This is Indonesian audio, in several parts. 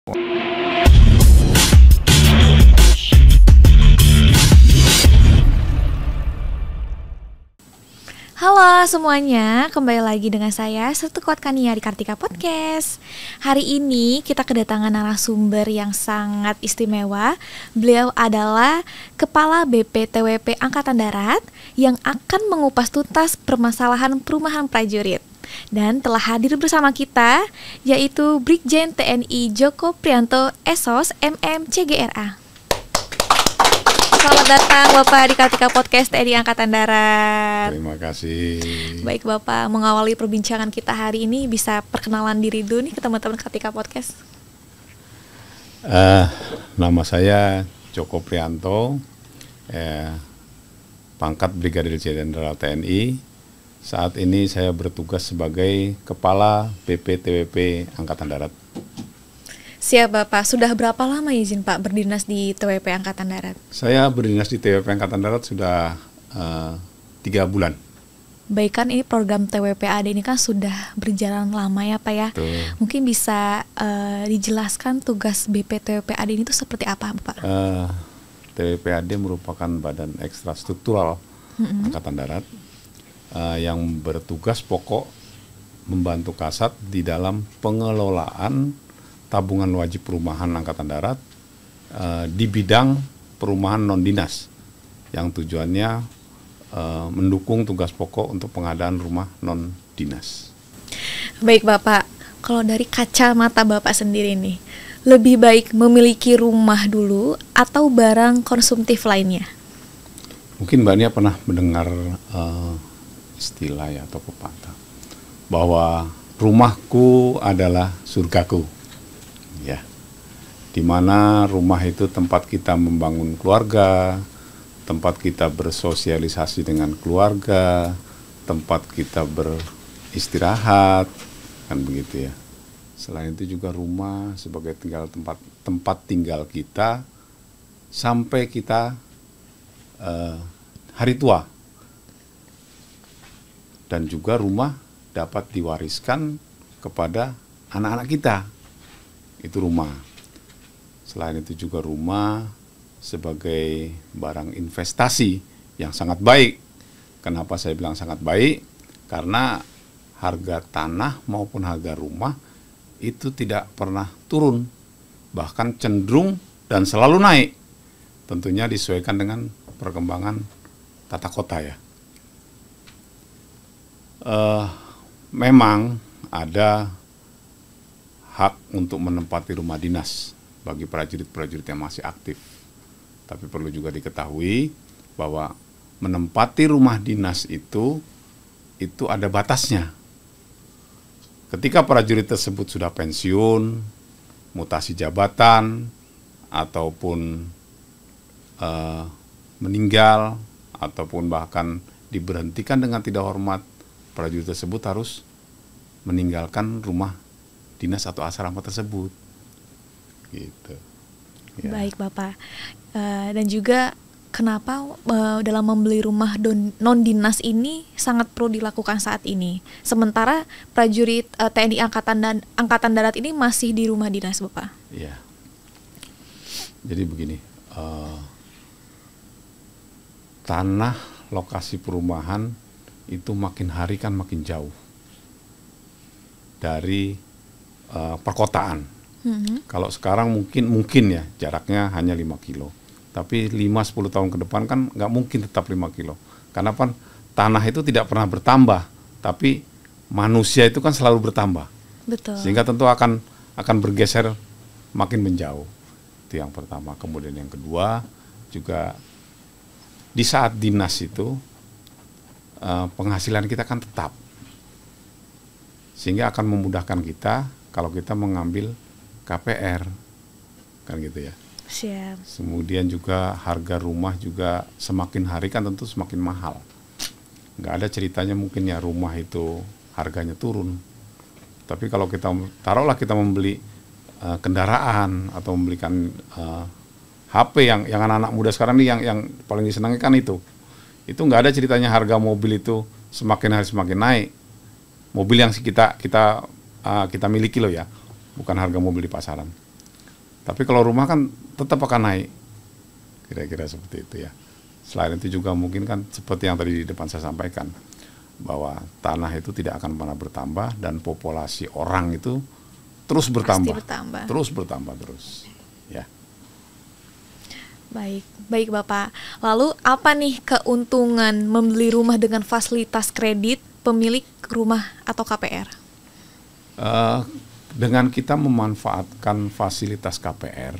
Halo semuanya, kembali lagi dengan saya Sertu Kuatkania di Kartika Podcast. Hari ini kita kedatangan narasumber yang sangat istimewa. Beliau adalah Kepala BPTWP Angkatan Darat yang akan mengupas tuntas permasalahan perumahan prajurit. Dan telah hadir bersama kita yaitu Brigjen TNI Joko Priyanto SOS MM CGRA. Selamat datang Bapak di Kartika Podcast TNI Angkatan Darat. Terima kasih. Baik Bapak, mengawali perbincangan kita hari ini bisa perkenalan diri dulu nih ke teman-teman Kartika Podcast. Nama saya Joko Priyanto, pangkat Brigadir Jenderal TNI. Saat ini saya bertugas sebagai Kepala BPTWP Angkatan Darat. Siap Bapak, sudah berapa lama izin Pak berdinas di TWP Angkatan Darat? Saya berdinas di TWP Angkatan Darat sudah 3 bulan. Baik, kan ini program TWP AD ini kan sudah berjalan lama ya Pak ya. Betul. Mungkin bisa dijelaskan tugas BPTWP AD ini tuh seperti apa Pak? TWP AD merupakan badan ekstra struktural Angkatan Darat yang bertugas pokok membantu Kasat di dalam pengelolaan tabungan wajib perumahan Angkatan Darat di bidang perumahan non-dinas yang tujuannya mendukung tugas pokok untuk pengadaan rumah non-dinas. Baik Bapak, kalau dari kacamata Bapak sendiri nih, lebih baik memiliki rumah dulu atau barang konsumtif lainnya? Mungkin Mbak Nia pernah mendengar istilah atau pepatah bahwa rumahku adalah surgaku. Ya, di mana rumah itu tempat kita membangun keluarga, tempat kita bersosialisasi dengan keluarga, tempat kita beristirahat, kan begitu ya. Selain itu juga rumah sebagai tempat tinggal kita sampai kita hari tua. Dan juga rumah dapat diwariskan kepada anak-anak kita. Itu rumah. Selain itu juga rumah sebagai barang investasi yang sangat baik. Kenapa saya bilang sangat baik? Karena harga tanah maupun harga rumah itu tidak pernah turun, bahkan cenderung dan selalu naik. Tentunya disesuaikan dengan perkembangan tata kota ya. Memang ada hak untuk menempati rumah dinas bagi prajurit-prajurit yang masih aktif. Tapi perlu juga diketahui bahwa menempati rumah dinas itu ada batasnya. Ketika prajurit tersebut sudah pensiun, mutasi jabatan, ataupun meninggal, ataupun bahkan diberhentikan dengan tidak hormat, prajurit tersebut harus meninggalkan rumah dinas atau asrama tersebut, gitu. Ya. Baik Bapak, dan juga kenapa dalam membeli rumah non-dinas ini sangat perlu dilakukan saat ini, sementara prajurit TNI Angkatan Darat ini masih di rumah dinas Bapak? Iya. Jadi begini, tanah lokasi perumahan itu makin hari kan makin jauh dari perkotaan. Kalau sekarang mungkin ya jaraknya hanya 5 kilo. Tapi 5-10 tahun ke depan kan nggak mungkin tetap 5 kilo. Karena kan tanah itu tidak pernah bertambah, tapi manusia itu kan selalu bertambah. Betul. Sehingga tentu akan bergeser makin menjauh. Itu yang pertama. Kemudian yang kedua juga di saat dinas itu penghasilan kita kan tetap. Sehingga akan memudahkan kita kalau kita mengambil KPR, kan gitu ya. Siap. Kemudian juga harga rumah juga semakin hari kan tentu semakin mahal. Nggak ada ceritanya mungkin ya rumah itu harganya turun. Tapi kalau kita taruhlah kita membeli kendaraan atau membelikan HP yang anak-anak muda sekarang nih yang paling disenangi kan itu nggak ada ceritanya harga mobil itu semakin hari semakin naik. Mobil yang kita miliki loh ya, bukan harga mobil di pasaran. Tapi kalau rumah kan tetap akan naik, kira-kira seperti itu ya. Selain itu juga mungkin kan seperti yang tadi di depan saya sampaikan, bahwa tanah itu tidak akan pernah bertambah dan populasi orang itu terus bertambah, terus bertambah terus, ya. Baik Bapak. Lalu apa nih keuntungan membeli rumah dengan fasilitas kredit pemilik rumah atau KPR? Dengan kita memanfaatkan fasilitas KPR,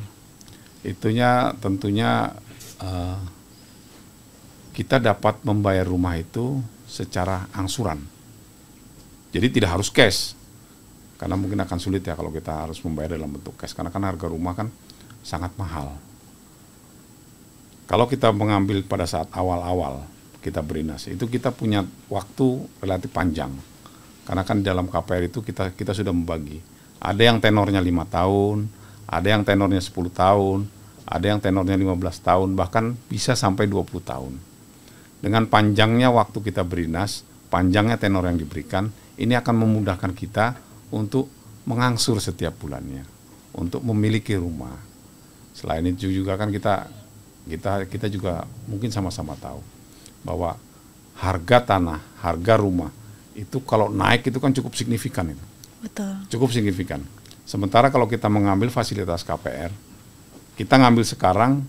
itunya tentunya kita dapat membayar rumah itu secara angsuran. Jadi tidak harus cash, karena mungkin akan sulit ya kalau kita harus membayar dalam bentuk cash, karena kan harga rumah kan sangat mahal. Kalau kita mengambil pada saat awal-awal kita berinas, itu kita punya waktu relatif panjang. Karena kan dalam KPR itu kita sudah membagi. Ada yang tenornya 5 tahun, ada yang tenornya 10 tahun, ada yang tenornya 15 tahun, bahkan bisa sampai 20 tahun. Dengan panjangnya waktu kita berinas, panjangnya tenor yang diberikan, ini akan memudahkan kita untuk mengangsur setiap bulannya, untuk memiliki rumah. Selain itu juga kan kita juga mungkin sama-sama tahu bahwa harga tanah, harga rumah itu kalau naik itu kan cukup signifikan itu. Betul. Cukup signifikan. Sementara kalau kita mengambil fasilitas KPR, kita ngambil sekarang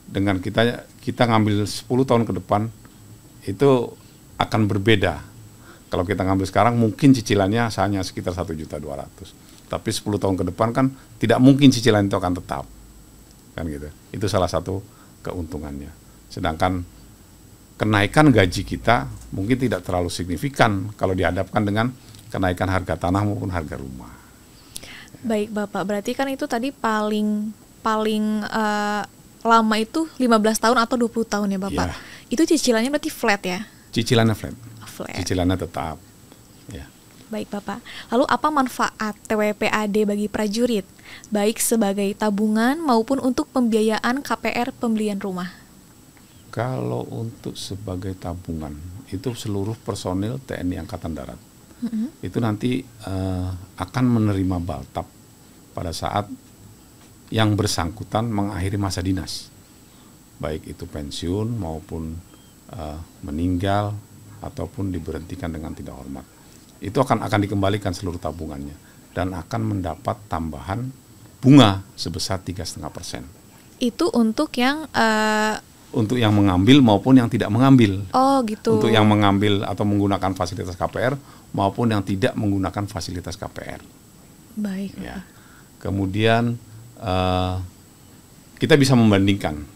dengan kita ngambil 10 tahun ke depan itu akan berbeda. Kalau kita ngambil sekarang mungkin cicilannya hanya sekitar 1.200.000. Tapi 10 tahun ke depan kan tidak mungkin cicilan itu akan tetap. Kan gitu. Itu salah satu keuntungannya. Sedangkan kenaikan gaji kita mungkin tidak terlalu signifikan kalau dihadapkan dengan kenaikan harga tanah maupun harga rumah. Baik Bapak, berarti kan itu tadi paling lama itu 15 tahun atau 20 tahun ya Bapak? Ya. Itu cicilannya berarti flat ya? Cicilannya flat. Cicilannya tetap. Ya. Baik Bapak, lalu apa manfaat TWPAD bagi prajurit, baik sebagai tabungan maupun untuk pembiayaan KPR pembelian rumah? Kalau untuk sebagai tabungan, itu seluruh personil TNI Angkatan Darat. Itu nanti akan menerima baltap pada saat yang bersangkutan mengakhiri masa dinas, baik itu pensiun maupun meninggal ataupun diberhentikan dengan tidak hormat. Itu akan dikembalikan seluruh tabungannya dan akan mendapat tambahan bunga sebesar 3,5%. Itu untuk yang mengambil maupun yang tidak mengambil. Oh gitu. Untuk yang mengambil atau menggunakan fasilitas KPR maupun yang tidak menggunakan fasilitas KPR. Baik. Ya. Kemudian kita bisa membandingkan.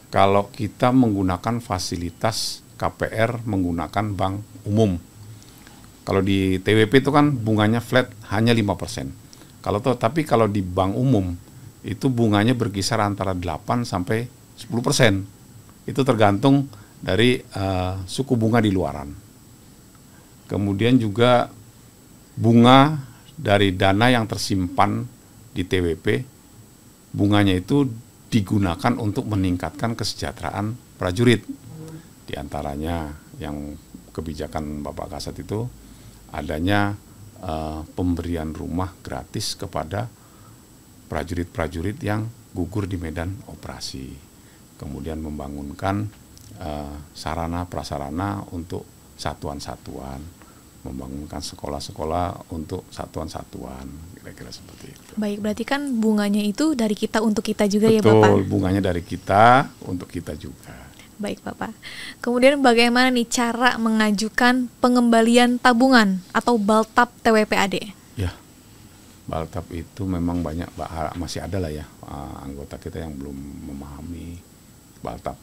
Kalau kita menggunakan fasilitas KPR menggunakan bank umum. Kalau di TWP itu kan bunganya flat hanya 5%. Tapi kalau di bank umum itu bunganya berkisar antara 8 sampai 10%. Itu tergantung dari suku bunga di luaran. Kemudian juga bunga dari dana yang tersimpan di TWP, bunganya itu digunakan untuk meningkatkan kesejahteraan prajurit. Di antaranya yang kebijakan Bapak Kasat itu adanya pemberian rumah gratis kepada prajurit-prajurit yang gugur di medan operasi. Kemudian membangunkan sarana prasarana untuk satuan-satuan, membangunkan sekolah-sekolah untuk satuan-satuan, kira-kira seperti itu. Baik, berarti kan bunganya itu dari kita untuk kita juga. Betul, ya Bapak? Betul, bunganya dari kita untuk kita juga. Baik Bapak. Kemudian bagaimana nih cara mengajukan pengembalian tabungan atau baltap TWPAD? Ya, baltap itu memang banyak, masih ada lah ya anggota kita yang belum memahami baltap.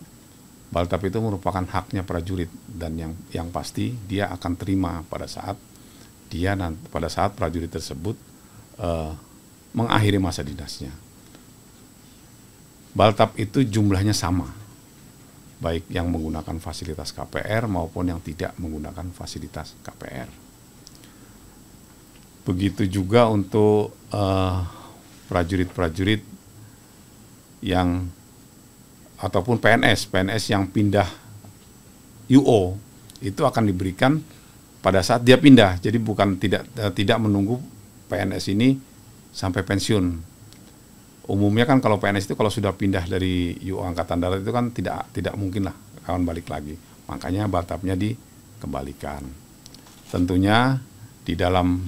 Baltap itu merupakan haknya prajurit dan yang pasti dia akan terima pada saat prajurit tersebut mengakhiri masa dinasnya. Baltap itu jumlahnya sama, baik yang menggunakan fasilitas KPR maupun yang tidak menggunakan fasilitas KPR. Begitu juga untuk prajurit-prajurit yang ataupun PNS yang pindah UO itu akan diberikan pada saat dia pindah. Jadi bukan tidak menunggu PNS ini sampai pensiun. Umumnya kan kalau PNS itu kalau sudah pindah dari UU Angkatan Darat itu kan tidak mungkin lah kawan balik lagi. Makanya batapnya dikembalikan. Tentunya di dalam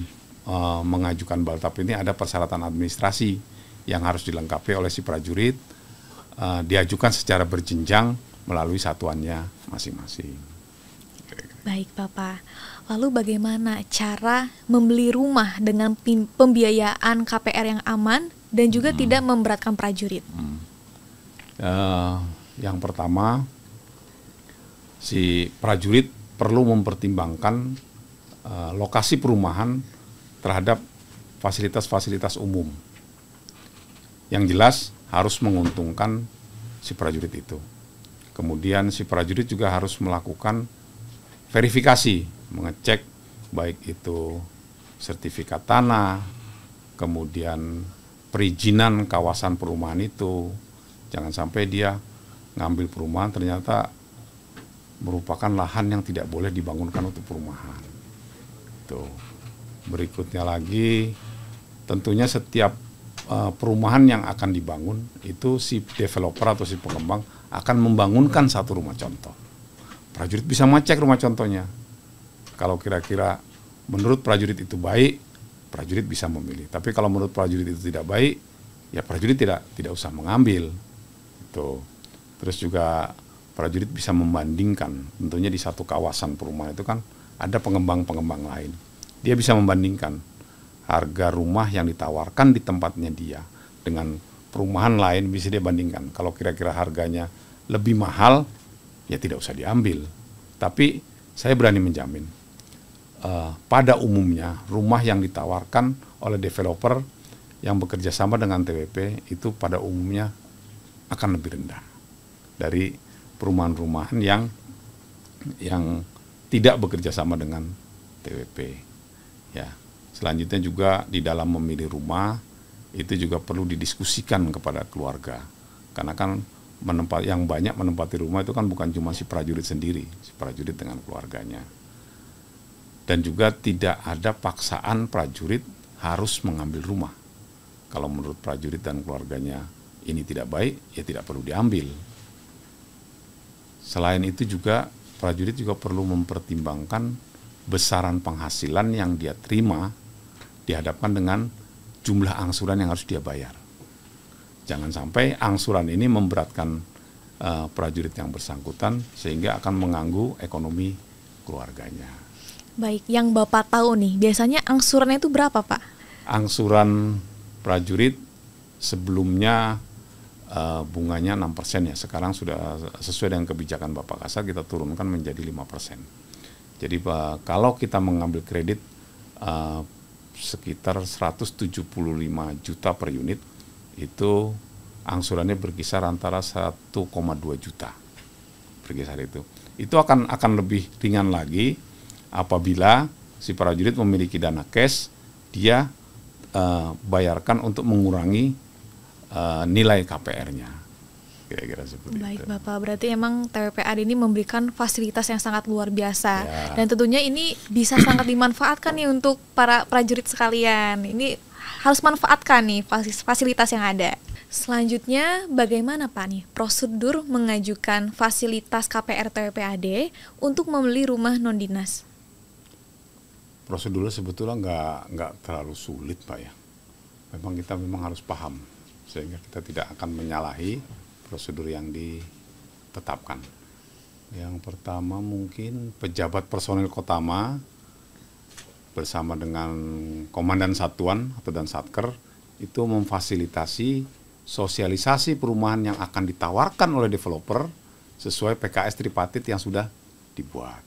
mengajukan baltap ini ada persyaratan administrasi yang harus dilengkapi oleh si prajurit, diajukan secara berjenjang melalui satuannya masing-masing. Baik Bapak, lalu bagaimana cara membeli rumah dengan pembiayaan KPR yang aman dan juga tidak memberatkan prajurit? Yang pertama, si prajurit perlu mempertimbangkan lokasi perumahan terhadap fasilitas-fasilitas umum. Yang jelas harus menguntungkan si prajurit itu. Kemudian si prajurit juga harus melakukan verifikasi, mengecek baik itu sertifikat tanah, kemudian perizinan kawasan perumahan itu. Jangan sampai dia ngambil perumahan ternyata merupakan lahan yang tidak boleh dibangunkan untuk perumahan. Tuh. Berikutnya lagi, tentunya setiap perumahan yang akan dibangun itu si developer atau si pengembang akan membangunkan satu rumah contoh. Prajurit bisa mengecek rumah contohnya. Kalau kira-kira menurut prajurit itu baik, prajurit bisa memilih. Tapi kalau menurut prajurit itu tidak baik, ya prajurit tidak usah mengambil. Itu. Terus juga prajurit bisa membandingkan. Tentunya di satu kawasan perumahan itu kan ada pengembang-pengembang lain. Dia bisa membandingkan harga rumah yang ditawarkan di tempatnya dia dengan perumahan lain, bisa dia bandingkan. Kalau kira-kira harganya lebih mahal, ya tidak usah diambil. Tapi saya berani menjamin, pada umumnya rumah yang ditawarkan oleh developer yang bekerja sama dengan TWP itu pada umumnya akan lebih rendah dari perumahan-perumahan yang tidak bekerja sama dengan TWP. Ya, selanjutnya juga di dalam memilih rumah itu juga perlu didiskusikan kepada keluarga, karena kan yang banyak menempati rumah itu kan bukan cuma si prajurit sendiri, si prajurit dengan keluarganya. Dan juga tidak ada paksaan prajurit harus mengambil rumah. Kalau menurut prajurit dan keluarganya ini tidak baik, ya tidak perlu diambil. Selain itu juga prajurit juga perlu mempertimbangkan besaran penghasilan yang dia terima dihadapkan dengan jumlah angsuran yang harus dia bayar. Jangan sampai angsuran ini memberatkan prajurit yang bersangkutan sehingga akan mengganggu ekonomi keluarganya. Baik, yang Bapak tahu nih, biasanya angsurannya itu berapa Pak? Angsuran prajurit sebelumnya bunganya 6% ya. Sekarang sudah sesuai dengan kebijakan Bapak Kasat kita turunkan menjadi 5%. Jadi kalau kita mengambil kredit sekitar 175 juta per unit, itu angsurannya berkisar antara 1,2 juta. Berkisar itu. Itu akan lebih ringan lagi apabila si prajurit memiliki dana cash, dia bayarkan untuk mengurangi nilai KPR-nya. Kira-kira seperti Baik itu. Bapak, berarti emang TWPAD ini memberikan fasilitas yang sangat luar biasa. Ya. Dan tentunya ini bisa sangat dimanfaatkan nih untuk para prajurit sekalian. Ini harus manfaatkan nih fasilitas yang ada. Selanjutnya, bagaimana Pak nih prosedur mengajukan fasilitas KPR TWPAD untuk membeli rumah non-dinas? Prosedurnya sebetulnya nggak terlalu sulit Pak ya. Memang kita harus paham sehingga kita tidak akan menyalahi prosedur yang ditetapkan. Yang pertama mungkin pejabat personil Kotama bersama dengan komandan satuan atau dan satker itu memfasilitasi sosialisasi perumahan yang akan ditawarkan oleh developer sesuai PKS tripartit yang sudah dibuat.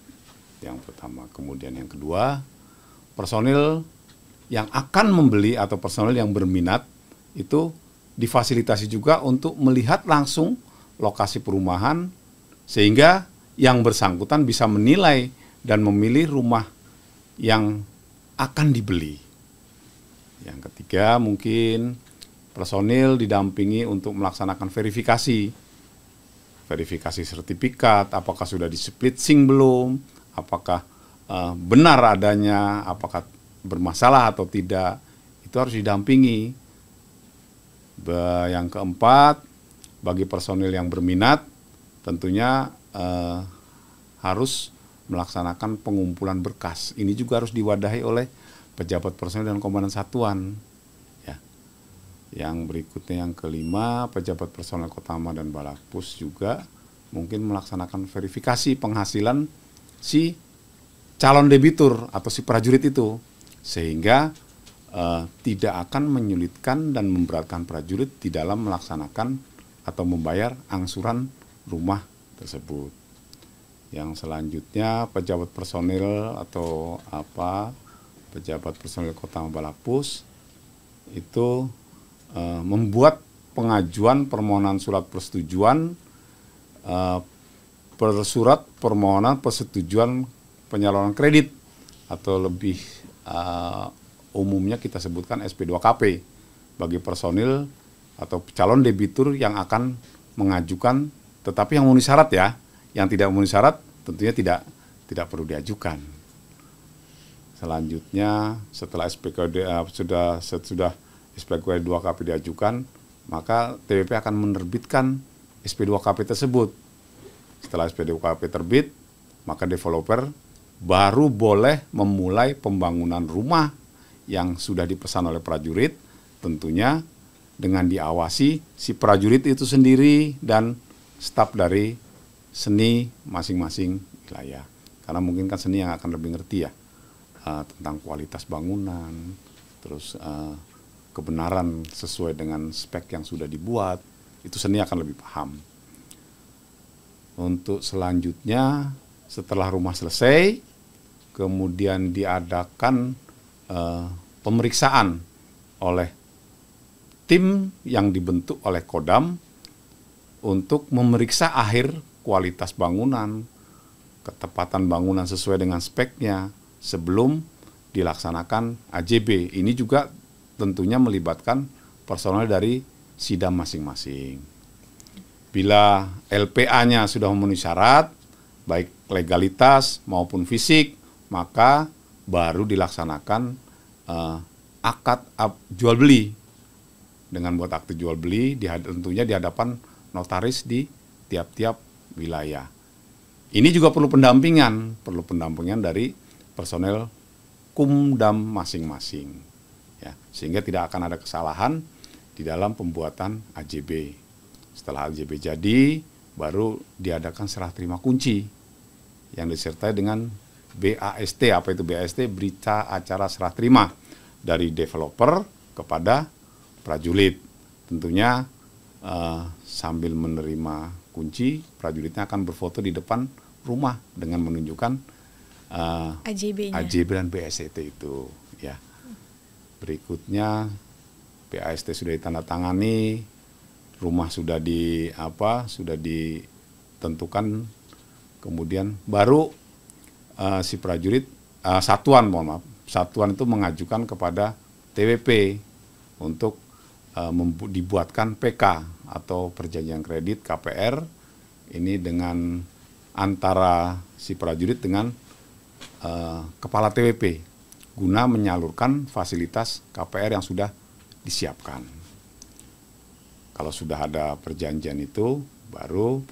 Yang pertama. Kemudian yang kedua, personil yang akan membeli atau personil yang berminat itu difasilitasi juga untuk melihat langsung lokasi perumahan sehingga yang bersangkutan bisa menilai dan memilih rumah yang akan dibeli. Yang ketiga mungkin personil didampingi untuk melaksanakan verifikasi sertifikat, apakah sudah di split SIM belum, apakah benar adanya, apakah bermasalah atau tidak, itu harus didampingi. Yang keempat, bagi personil yang berminat, tentunya harus melaksanakan pengumpulan berkas. Ini juga harus diwadahi oleh pejabat personil dan komandan satuan. Ya. Yang berikutnya yang kelima, pejabat personil Kotama dan Balakpus juga mungkin melaksanakan verifikasi penghasilan si calon debitur atau si prajurit itu, sehingga tidak akan menyulitkan dan memberatkan prajurit di dalam melaksanakan atau membayar angsuran rumah tersebut. Yang selanjutnya pejabat personil atau pejabat personil Kotama Balakpus itu membuat pengajuan permohonan surat persetujuan surat permohonan persetujuan penyaluran kredit atau lebih umumnya kita sebutkan SP2KP bagi personil atau calon debitur yang akan mengajukan, tetapi yang memenuhi syarat ya. Yang tidak memenuhi syarat tentunya tidak perlu diajukan. Selanjutnya setelah SPKD sudah SP2KP diajukan, maka TWP akan menerbitkan SP2KP tersebut. Setelah SP2KP terbit, maka developer baru boleh memulai pembangunan rumah yang sudah dipesan oleh prajurit, tentunya dengan diawasi si prajurit itu sendiri dan staf dari seni masing-masing wilayah. Karena mungkin kan seni yang akan lebih ngerti ya tentang kualitas bangunan, terus kebenaran sesuai dengan spek yang sudah dibuat, itu seni akan lebih paham. Untuk selanjutnya, setelah rumah selesai, kemudian diadakan pemeriksaan oleh tim yang dibentuk oleh Kodam untuk memeriksa akhir kualitas bangunan, ketepatan bangunan sesuai dengan speknya sebelum dilaksanakan AJB. Ini juga tentunya melibatkan personel dari Sidam masing-masing. Bila LPA-nya sudah memenuhi syarat, baik legalitas maupun fisik, maka baru dilaksanakan akad jual beli dengan buat akte jual beli tentunya di hadapan notaris di tiap-tiap wilayah. Ini juga perlu pendampingan dari personel Kumdam masing-masing, ya, sehingga tidak akan ada kesalahan di dalam pembuatan AJB. Setelah AJB jadi, baru diadakan serah terima kunci yang disertai dengan BAST. Apa itu BAST? Berita acara serah terima dari developer kepada prajurit. Tentunya sambil menerima kunci, prajuritnya akan berfoto di depan rumah dengan menunjukkan AJB dan BAST itu. Ya. Berikutnya BAST sudah ditandatangani, rumah sudah ditentukan, kemudian baru si prajurit satuan itu mengajukan kepada TWP untuk dibuatkan PK atau perjanjian kredit KPR ini dengan antara si prajurit dengan kepala TWP guna menyalurkan fasilitas KPR yang sudah disiapkan. Kalau sudah ada perjanjian itu, baru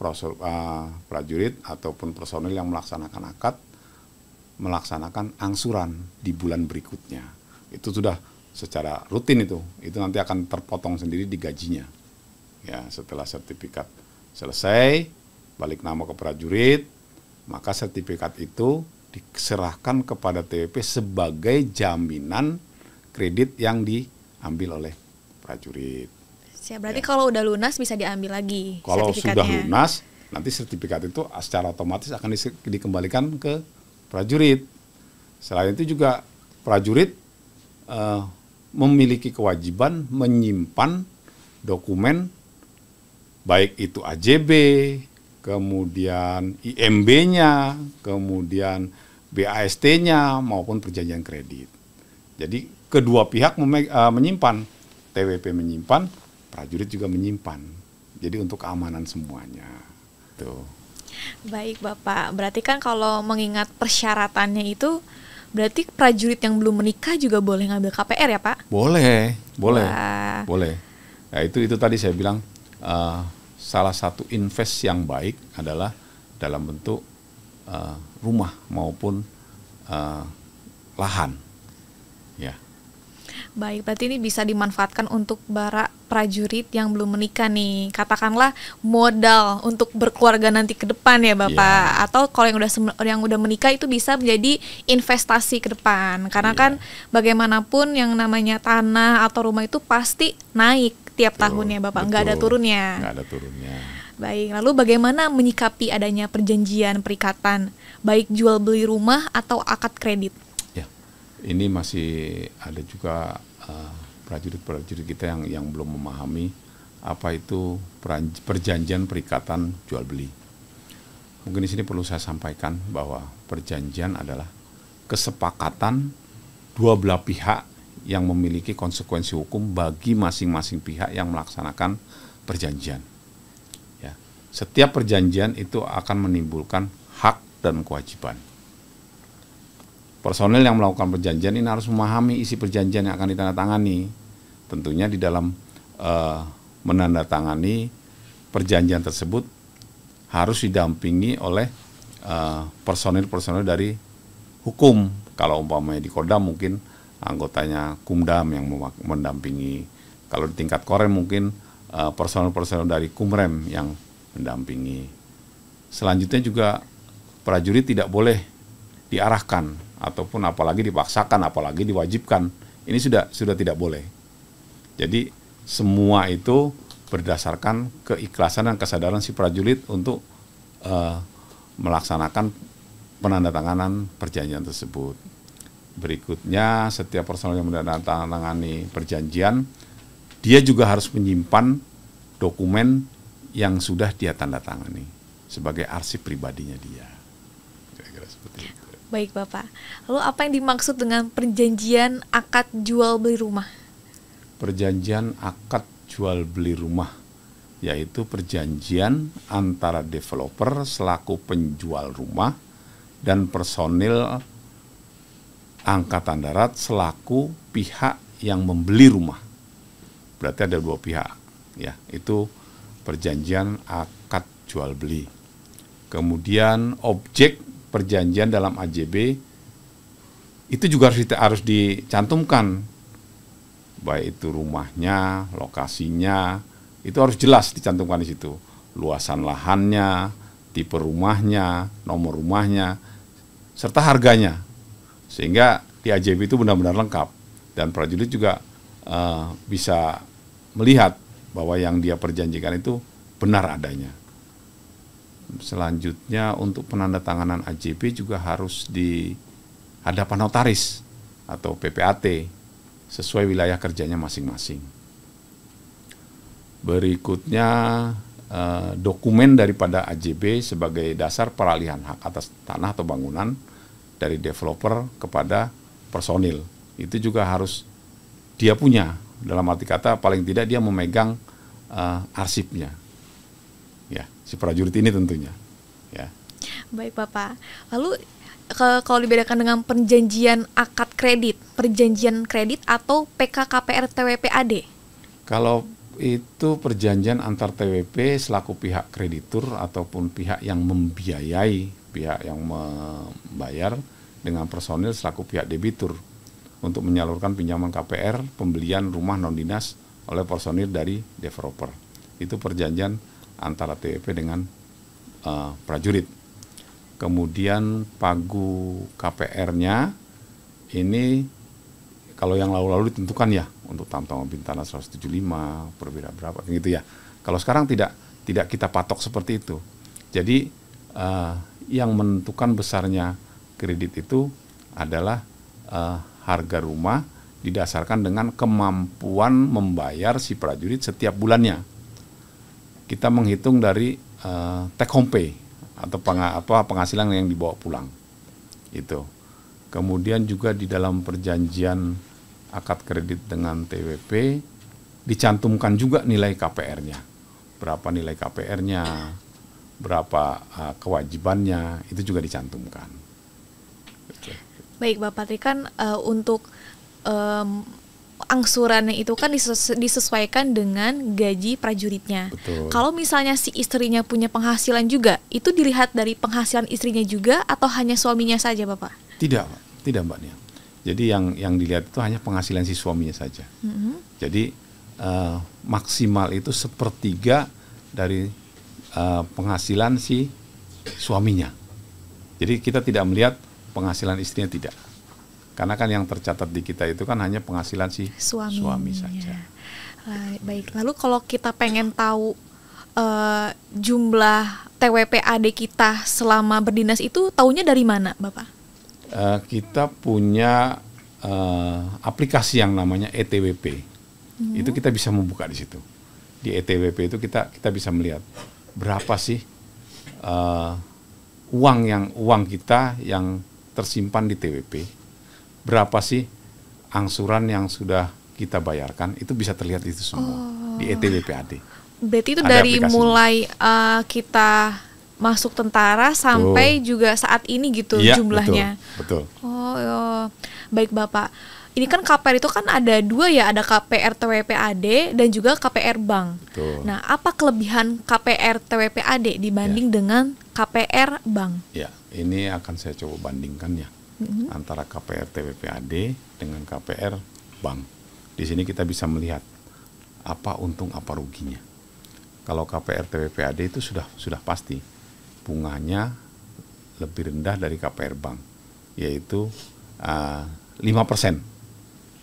prajurit ataupun personil yang melaksanakan akad melaksanakan angsuran di bulan berikutnya. Itu sudah secara rutin itu nanti akan terpotong sendiri di gajinya. Ya, setelah sertifikat selesai, balik nama ke prajurit, maka sertifikat itu diserahkan kepada TWP sebagai jaminan kredit yang diambil oleh prajurit. Berarti kalau udah lunas bisa diambil lagi sertifikatnya. Kalau sudah lunas, nanti sertifikat itu secara otomatis akan dikembalikan ke prajurit. Selain itu juga prajurit memiliki kewajiban menyimpan dokumen baik itu AJB, kemudian IMB-nya, kemudian BAST-nya maupun perjanjian kredit. Jadi kedua pihak menyimpan, TWP menyimpan, prajurit juga menyimpan. Jadi untuk keamanan semuanya. Tuh. Baik Bapak, berarti kan kalau mengingat persyaratannya itu berarti prajurit yang belum menikah juga boleh ngambil KPR ya Pak? Boleh. Wah. Boleh. Nah, itu tadi saya bilang salah satu invest yang baik adalah dalam bentuk rumah maupun lahan. Ya. Baik, berarti ini bisa dimanfaatkan untuk para prajurit yang belum menikah nih. Katakanlah modal untuk berkeluarga nanti ke depan ya, Bapak. Yeah. Atau kalau yang udah menikah itu bisa menjadi investasi ke depan. Karena kan bagaimanapun yang namanya tanah atau rumah itu pasti naik tiap tahunnya, Bapak. Nggak ada turunnya. Nggak ada turunnya. Baik, lalu bagaimana menyikapi adanya perjanjian perikatan, baik jual beli rumah atau akad kredit? Ini masih ada juga prajurit-prajurit kita yang belum memahami apa itu perjanjian perikatan jual beli. Mungkin di sini perlu saya sampaikan bahwa perjanjian adalah kesepakatan dua belah pihak yang memiliki konsekuensi hukum bagi masing-masing pihak yang melaksanakan perjanjian. Ya, setiap perjanjian itu akan menimbulkan hak dan kewajiban. Personel yang melakukan perjanjian ini harus memahami isi perjanjian yang akan ditandatangani. Tentunya di dalam menandatangani perjanjian tersebut harus didampingi oleh personil-personil dari hukum. Kalau umpamanya di Kodam mungkin anggotanya Kumdam yang mendampingi. Kalau di tingkat Korem mungkin personel-personel dari Kumrem yang mendampingi. Selanjutnya juga prajurit tidak boleh diarahkan ataupun apalagi dipaksakan, apalagi diwajibkan. Ini sudah tidak boleh. Jadi semua itu berdasarkan keikhlasan dan kesadaran si prajurit untuk melaksanakan penandatanganan perjanjian tersebut. Berikutnya, setiap personel yang menandatangani perjanjian, dia juga harus menyimpan dokumen yang sudah dia tandatangani sebagai arsip pribadinya dia. Kira-kira seperti itu. Baik, Bapak. Lalu apa yang dimaksud dengan perjanjian akad jual beli rumah? Perjanjian akad jual beli rumah yaitu perjanjian antara developer selaku penjual rumah dan personil Angkatan Darat selaku pihak yang membeli rumah. Berarti ada dua pihak, ya. Itu perjanjian akad jual beli. Kemudian objek perjanjian dalam AJB itu juga harus dicantumkan, baik itu rumahnya, lokasinya, itu harus jelas dicantumkan di situ, luasan lahannya, tipe rumahnya, nomor rumahnya, serta harganya, sehingga di AJB itu benar-benar lengkap dan prajurit juga bisa melihat bahwa yang dia perjanjikan itu benar adanya. Selanjutnya untuk penandatanganan AJB juga harus di hadapan notaris atau PPAT sesuai wilayah kerjanya masing-masing. Berikutnya dokumen daripada AJB sebagai dasar peralihan hak atas tanah atau bangunan dari developer kepada personil. Itu juga harus dia punya, dalam arti kata paling tidak dia memegang arsipnya. Ya, si prajurit ini tentunya. Ya. Baik, Bapak. Lalu kalau dibedakan dengan perjanjian akad kredit, perjanjian kredit atau PKKPR TWP-AD? Kalau itu perjanjian antar TWP selaku pihak kreditur ataupun pihak yang membiayai, pihak yang membayar dengan personil selaku pihak debitur untuk menyalurkan pinjaman KPR pembelian rumah non-dinas oleh personil dari developer. Itu perjanjian antara TWP dengan prajurit. Kemudian pagu KPR-nya ini kalau yang lalu-lalu ditentukan ya untuk tamtama Bintana 175 berbeda berapa gitu ya. Kalau sekarang tidak kita patok seperti itu. Jadi yang menentukan besarnya kredit itu adalah harga rumah didasarkan dengan kemampuan membayar si prajurit setiap bulannya. Kita menghitung dari take home pay atau penghasilan yang dibawa pulang. Itu. Kemudian juga di dalam perjanjian akad kredit dengan TWP dicantumkan juga nilai KPR-nya. Berapa nilai KPR-nya, berapa kewajibannya, itu juga dicantumkan. Baik, Bapak, tadi kan untuk angsurannya itu kan disesuaikan dengan gaji prajuritnya. Betul. Kalau misalnya si istrinya punya penghasilan juga, itu dilihat dari penghasilan istrinya juga atau hanya suaminya saja, Bapak? Tidak, Pak. Tidak, Mbak Nia. Jadi yang dilihat itu hanya penghasilan si suaminya saja. Jadi maksimal itu 1/3 dari penghasilan si suaminya. Jadi kita tidak melihat penghasilan istrinya, tidak. Karena kan yang tercatat di kita itu kan hanya penghasilan si suami saja. Baik, lalu kalau kita pengen tahu jumlah TWP-AD kita selama berdinas itu taunya dari mana, Bapak? Kita punya aplikasi yang namanya ETWP. Itu kita bisa membuka di situ. Di ETWP itu kita bisa melihat berapa sih uang kita yang tersimpan di TWP. Berapa sih angsuran yang sudah kita bayarkan, itu bisa terlihat itu semua di ETWP-AD. Berarti itu Ada dari aplikasinya. mulai kita masuk tentara sampai juga saat ini gitu Iya, jumlahnya. Betul. Baik Bapak. Ini kan KPR itu kan ada 2 ya, ada KPR TWP-AD dan juga KPR Bank. Betul. Nah, apa kelebihan KPR TWP-AD dibanding dengan KPR Bank? Ya, ini akan saya coba bandingkan ya. Antara KPR TWP-AD dengan KPR Bank. Di sini kita bisa melihat apa untung apa ruginya. Kalau KPR TWP-AD itu sudah pasti bunganya lebih rendah dari KPR Bank, yaitu 5%.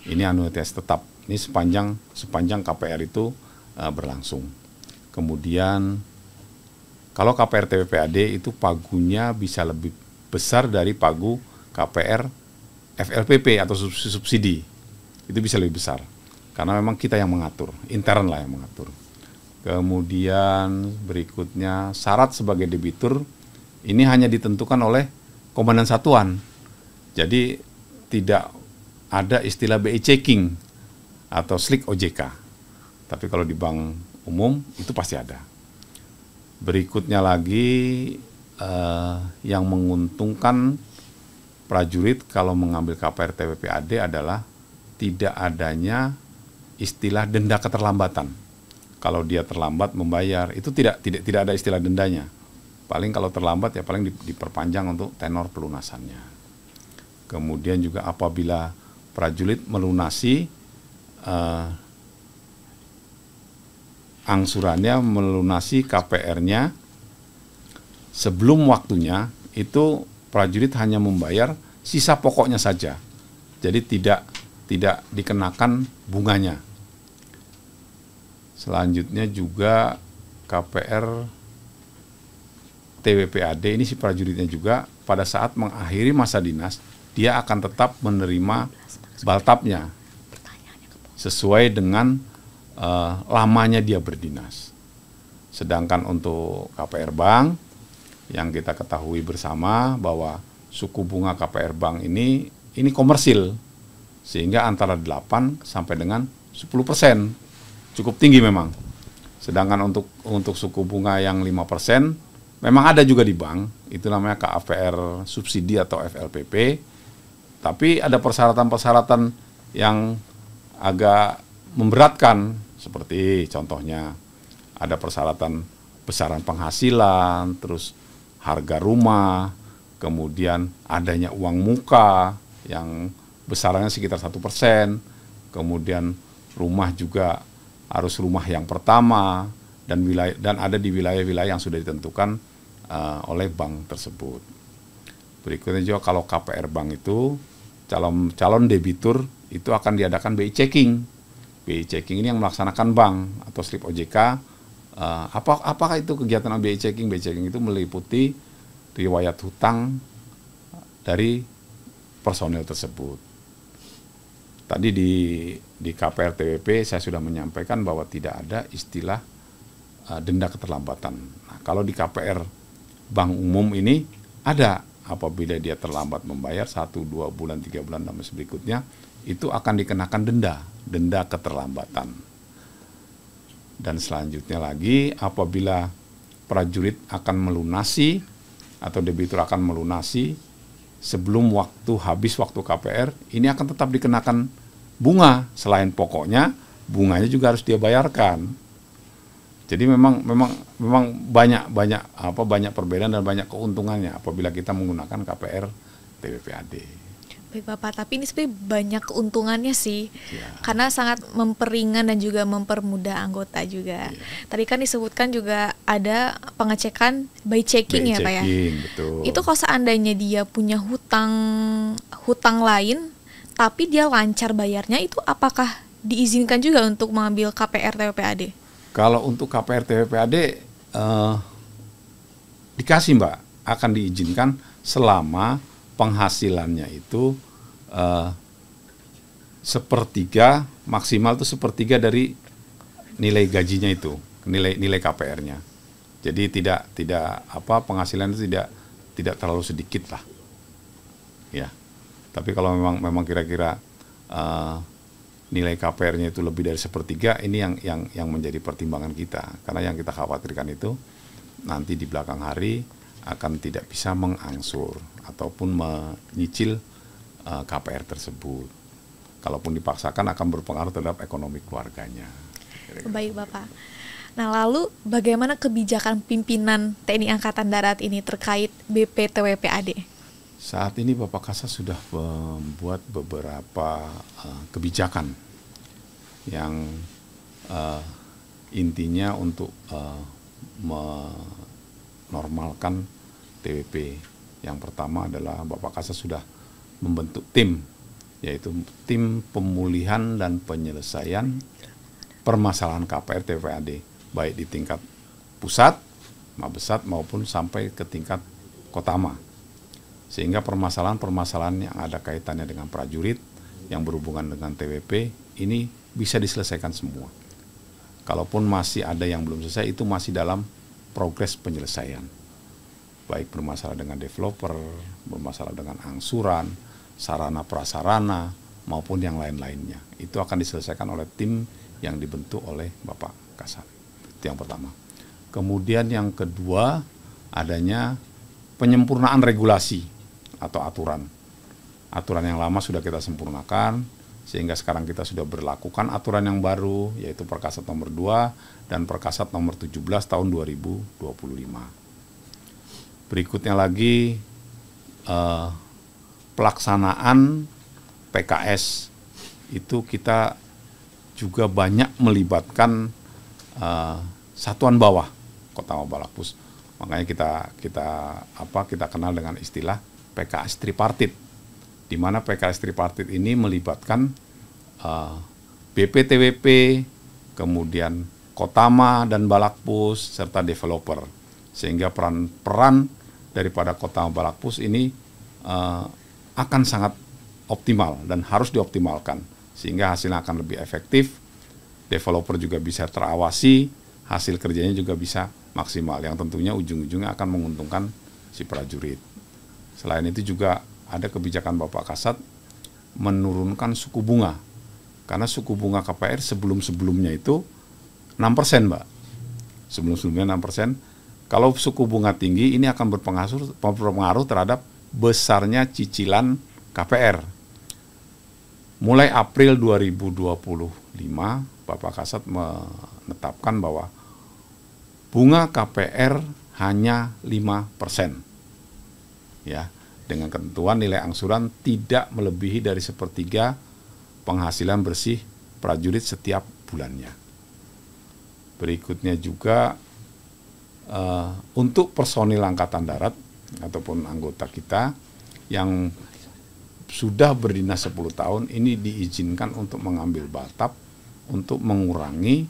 Ini anuitas tetap. Ini sepanjang KPR itu berlangsung. Kemudian kalau KPR TWP-AD itu pagunya bisa lebih besar dari pagu KPR FLPP atau subsidi. Itu bisa lebih besar. Karena memang kita yang mengatur, intern lah yang mengatur. Kemudian berikutnya syarat sebagai debitur ini hanya ditentukan oleh komandan satuan. Jadi tidak ada istilah BI checking atau slik OJK. Tapi kalau di bank umum itu pasti ada. Berikutnya lagi yang menguntungkan prajurit kalau mengambil KPR TWP-AD adalah tidak adanya istilah denda keterlambatan. Kalau dia terlambat membayar, itu tidak ada istilah dendanya. Paling kalau terlambat ya paling diperpanjang untuk tenor pelunasannya. Kemudian juga apabila prajurit melunasi angsurannya, melunasi KPR-nya sebelum waktunya, itu prajurit hanya membayar sisa pokoknya saja. Jadi tidak dikenakan bunganya. Selanjutnya juga KPR TWP-AD ini si prajuritnya juga pada saat mengakhiri masa dinas, dia akan tetap menerima baltapnya sesuai dengan lamanya dia berdinas. Sedangkan untuk KPR Bank, yang kita ketahui bersama bahwa suku bunga KPR Bank ini komersil, sehingga antara 8 sampai dengan 10%, cukup tinggi memang. Sedangkan untuk suku bunga yang 5%, memang ada juga di bank, itu namanya KPR subsidi atau FLPP, tapi ada persyaratan-persyaratan yang agak memberatkan, seperti contohnya ada persyaratan besaran penghasilan, terus harga rumah, kemudian adanya uang muka yang besarannya sekitar 1%, kemudian rumah juga harus rumah yang pertama, dan ada di wilayah-wilayah yang sudah ditentukan oleh bank tersebut. Berikutnya juga kalau KPR Bank itu calon debitur itu akan diadakan BI checking. BI checking ini yang melaksanakan bank atau slip OJK. Apakah itu kegiatan BI checking? BI checking itu meliputi riwayat hutang dari personel tersebut. Tadi di KPR TWP saya sudah menyampaikan bahwa tidak ada istilah denda keterlambatan. Nah, kalau di KPR Bank Umum ini ada, apabila dia terlambat membayar 1, 2 bulan, 3 bulan, dan berikutnya, itu akan dikenakan denda keterlambatan. Dan selanjutnya lagi, apabila prajurit akan melunasi atau debitur akan melunasi sebelum habis waktu KPR, ini akan tetap dikenakan bunga. Selain pokoknya, bunganya juga harus dia bayarkan. Jadi memang banyak perbedaan dan banyak keuntungannya apabila kita menggunakan KPR TWPAD. Baik Bapak, tapi ini sebenarnya banyak keuntungannya sih, Ya. karena sangat memperingan dan juga mempermudah anggota juga. Ya. Tadi kan disebutkan juga ada pengecekan by checking ya Pak ya. Betul. Itu kalau seandainya dia punya hutang lain, tapi dia lancar bayarnya, itu apakah diizinkan juga untuk mengambil KPR TWPAD? Kalau untuk KPR TWPAD dikasih Mbak, akan diizinkan selama penghasilannya itu sepertiga, maksimal itu sepertiga dari nilai gajinya itu, nilai KPR-nya. Jadi penghasilan itu tidak terlalu sedikit lah, ya. Tapi kalau memang kira-kira nilai KPR-nya itu lebih dari sepertiga, ini yang menjadi pertimbangan kita, karena yang kita khawatirkan itu nanti di belakang hari akan tidak bisa mengangsur ataupun menyicil KPR tersebut. Kalaupun dipaksakan akan berpengaruh terhadap ekonomi keluarganya. Baik Bapak. Nah lalu bagaimana kebijakan pimpinan TNI Angkatan Darat ini terkait BPTWPAD? Saat ini Bapak Kasat sudah membuat beberapa kebijakan yang intinya untuk menormalkan TWP. Yang pertama adalah Bapak Kasat sudah membentuk tim, yaitu tim pemulihan dan penyelesaian permasalahan KPR TWPAD, baik di tingkat pusat, Mabesat maupun sampai ke tingkat Kotama. Sehingga permasalahan-permasalahan yang ada kaitannya dengan prajurit yang berhubungan dengan TWP ini bisa diselesaikan semua. Kalaupun masih ada yang belum selesai, itu masih dalam progres penyelesaian. Baik bermasalah dengan developer, bermasalah dengan angsuran, sarana prasarana, maupun yang lain-lainnya. Itu akan diselesaikan oleh tim yang dibentuk oleh Bapak Kasat. Itu yang pertama. Kemudian yang kedua, adanya penyempurnaan regulasi atau aturan. Aturan yang lama sudah kita sempurnakan, sehingga sekarang kita sudah berlakukan aturan yang baru, yaitu Perkasat nomor 2 dan Perkasat nomor 17 tahun 2025. Berikutnya lagi pelaksanaan PKS itu kita juga banyak melibatkan satuan bawah Kota Balakpus. Makanya kita kenal dengan istilah PKS tripartit, di mana PKS tripartit ini melibatkan BPTWP, kemudian Kotama dan Balakpus serta developer, sehingga peran daripada Kota Balakpus ini akan sangat optimal dan harus dioptimalkan, sehingga hasilnya akan lebih efektif, developer juga bisa terawasi, hasil kerjanya juga bisa maksimal, yang tentunya ujung-ujungnya akan menguntungkan si prajurit. Selain itu juga ada kebijakan Bapak Kasat menurunkan suku bunga, karena suku bunga KPR sebelum-sebelumnya itu 6%, Mbak. Sebelum-sebelumnya 6%. Kalau suku bunga tinggi, ini akan berpengaruh terhadap besarnya cicilan KPR. Mulai April 2025, Bapak Kasat menetapkan bahwa bunga KPR hanya 5%. Ya, dengan ketentuan nilai angsuran tidak melebihi dari sepertiga penghasilan bersih prajurit setiap bulannya. Berikutnya juga untuk personil Angkatan Darat ataupun anggota kita yang sudah berdinas 10 tahun ini diizinkan untuk mengambil batap untuk mengurangi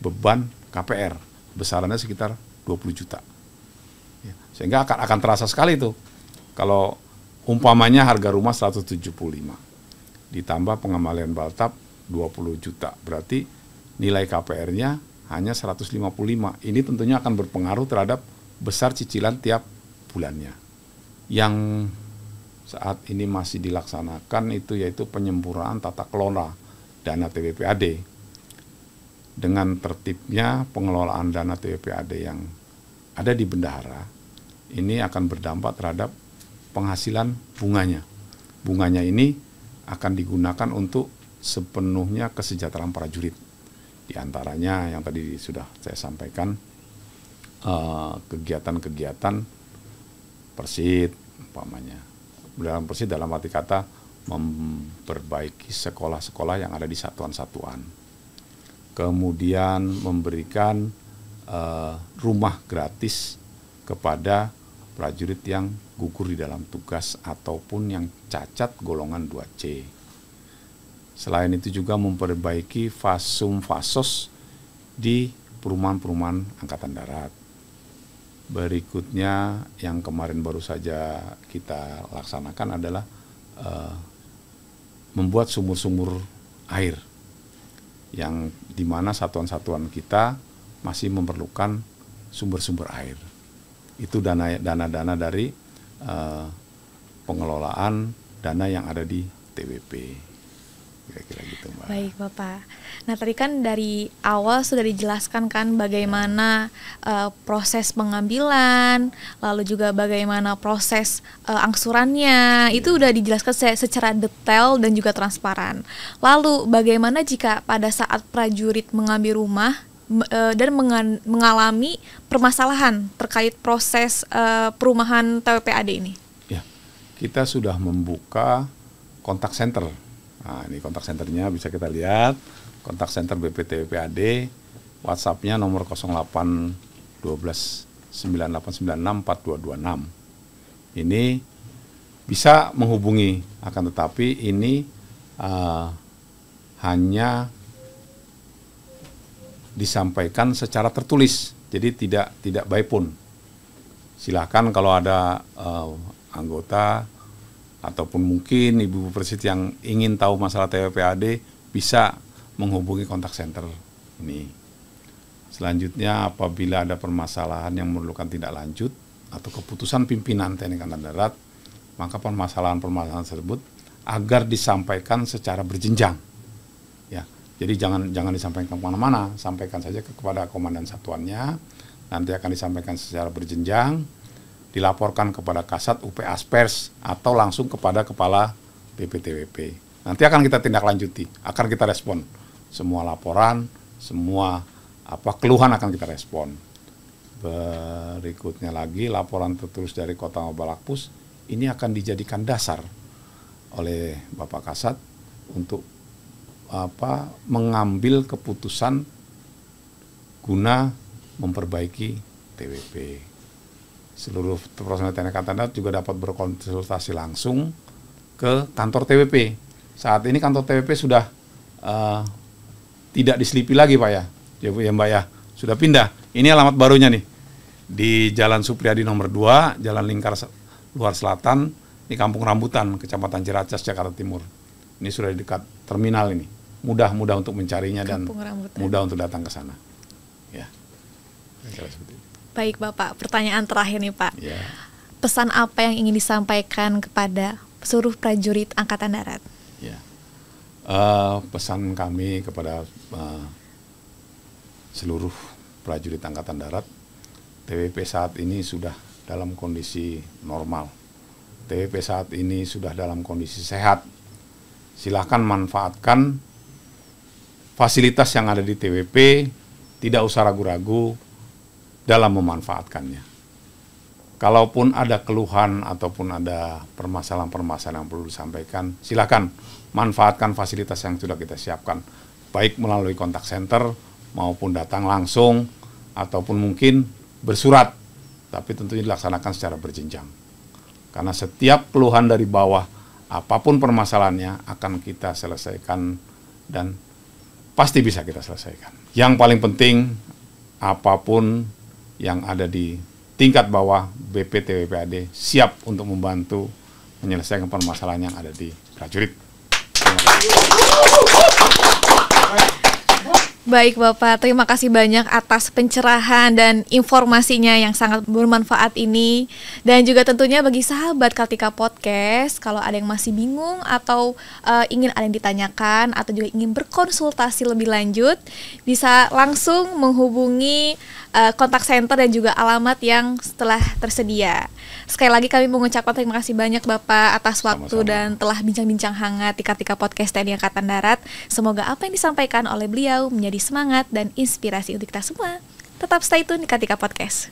beban KPR. Besarannya sekitar 20 juta. Ya, sehingga akan terasa sekali tuh. Kalau umpamanya harga rumah 175, ditambah pengembalian batap 20 juta, berarti nilai KPR-nya hanya 155. Ini tentunya akan berpengaruh terhadap besar cicilan tiap bulannya. Yang saat ini masih dilaksanakan itu yaitu penyempurnaan tata kelola dana TWPAD. Dengan tertibnya pengelolaan dana TWPAD yang ada di bendahara, ini akan berdampak terhadap penghasilan bunganya. Bunganya ini akan digunakan untuk sepenuhnya kesejahteraan prajurit. Di antaranya yang tadi sudah saya sampaikan, kegiatan-kegiatan Persid umpamanya. Dalam Persid dalam arti kata memperbaiki sekolah-sekolah yang ada di satuan-satuan. Kemudian memberikan rumah gratis kepada prajurit yang gugur di dalam tugas ataupun yang cacat golongan 2C. Selain itu juga memperbaiki fasum-fasos di perumahan-perumahan Angkatan Darat. Berikutnya yang kemarin baru saja kita laksanakan adalah membuat sumur-sumur air yang dimana satuan-satuan kita masih memerlukan sumber-sumber air. Itu dana-dana dari pengelolaan dana yang ada di TWP. Kira-kira gitu, Mbak. Baik, Bapak. Nah, tadi kan dari awal sudah dijelaskan kan bagaimana proses pengambilan, lalu juga bagaimana proses angsurannya. Itu udah dijelaskan secara detail dan juga transparan. Lalu bagaimana jika pada saat prajurit mengambil rumah dan mengalami permasalahan terkait proses perumahan TWPAD ini? Ya, kita sudah membuka kontak center. Nah, ini kontak centernya bisa kita lihat, kontak center BPTWPAD, WhatsApp-nya nomor 08 12 9896 4226. Ini bisa menghubungi, akan tetapi ini hanya disampaikan secara tertulis, jadi tidak by phone. Silahkan kalau ada anggota ataupun mungkin Ibu Persid yang ingin tahu masalah TWPAD bisa menghubungi kontak center ini. Selanjutnya apabila ada permasalahan yang memerlukan tindak lanjut atau keputusan pimpinan TNI Angkatan Darat, maka permasalahan-permasalahan tersebut agar disampaikan secara berjenjang. Ya, jadi jangan disampaikan kemana-mana, sampaikan saja kepada komandan satuannya, nanti akan disampaikan secara berjenjang, dilaporkan kepada Kasat UP Aspers atau langsung kepada Kepala BPTWP. Nanti akan kita tindak lanjuti, akan kita respon. Semua laporan, semua keluhan akan kita respon. Berikutnya lagi laporan tertulis dari Kota Balakpus ini akan dijadikan dasar oleh Bapak Kasat untuk mengambil keputusan guna memperbaiki TWP. Seluruh personel TNI Angkatan Darat juga dapat berkonsultasi langsung ke kantor TWP. Saat ini kantor TWP sudah tidak diselipi lagi, Pak ya. Ya Mbak ya, sudah pindah. Ini alamat barunya nih. Di Jalan Supriyadi nomor 2, Jalan Lingkar Luar Selatan, di Kampung Rambutan, Kecamatan Ciracas, Jakarta Timur. Ini sudah di dekat terminal ini. Mudah untuk mencarinya dan mudah untuk datang ke sana. Ya. Seperti itu. Baik Bapak, pertanyaan terakhir nih Pak. Ya. Pesan apa yang ingin disampaikan kepada seluruh prajurit Angkatan Darat? Ya. Pesan kami kepada seluruh prajurit Angkatan Darat, TWP saat ini sudah dalam kondisi normal. TWP saat ini sudah dalam kondisi sehat. Silakan manfaatkan fasilitas yang ada di TWP, tidak usah ragu-ragu dalam memanfaatkannya. Kalaupun ada keluhan ataupun ada permasalahan-permasalahan yang perlu disampaikan, silakan manfaatkan fasilitas yang sudah kita siapkan, baik melalui kontak center maupun datang langsung ataupun mungkin bersurat, tapi tentunya dilaksanakan secara berjenjang. Karena setiap keluhan dari bawah, apapun permasalahannya akan kita selesaikan dan pasti bisa kita selesaikan. Yang paling penting, apapun yang ada di tingkat bawah, BPTWPAD siap untuk membantu menyelesaikan permasalahan yang ada di prajurit. Baik Bapak, terima kasih banyak atas pencerahan dan informasinya yang sangat bermanfaat ini. Dan juga tentunya bagi sahabat Kartika Podcast, kalau ada yang masih bingung atau ingin ada yang ditanyakan atau juga ingin berkonsultasi lebih lanjut, bisa langsung menghubungi kontak center dan juga alamat yang telah tersedia. Sekali lagi kami mengucapkan terima kasih banyak Bapak atas waktu Sama-sama. dan telah bincang-bincang hangat di Kartika Podcast TNI Angkatan Darat. Semoga apa yang disampaikan oleh beliau menjadi semangat dan inspirasi untuk kita semua. Tetap stay tune di Kartika Podcast.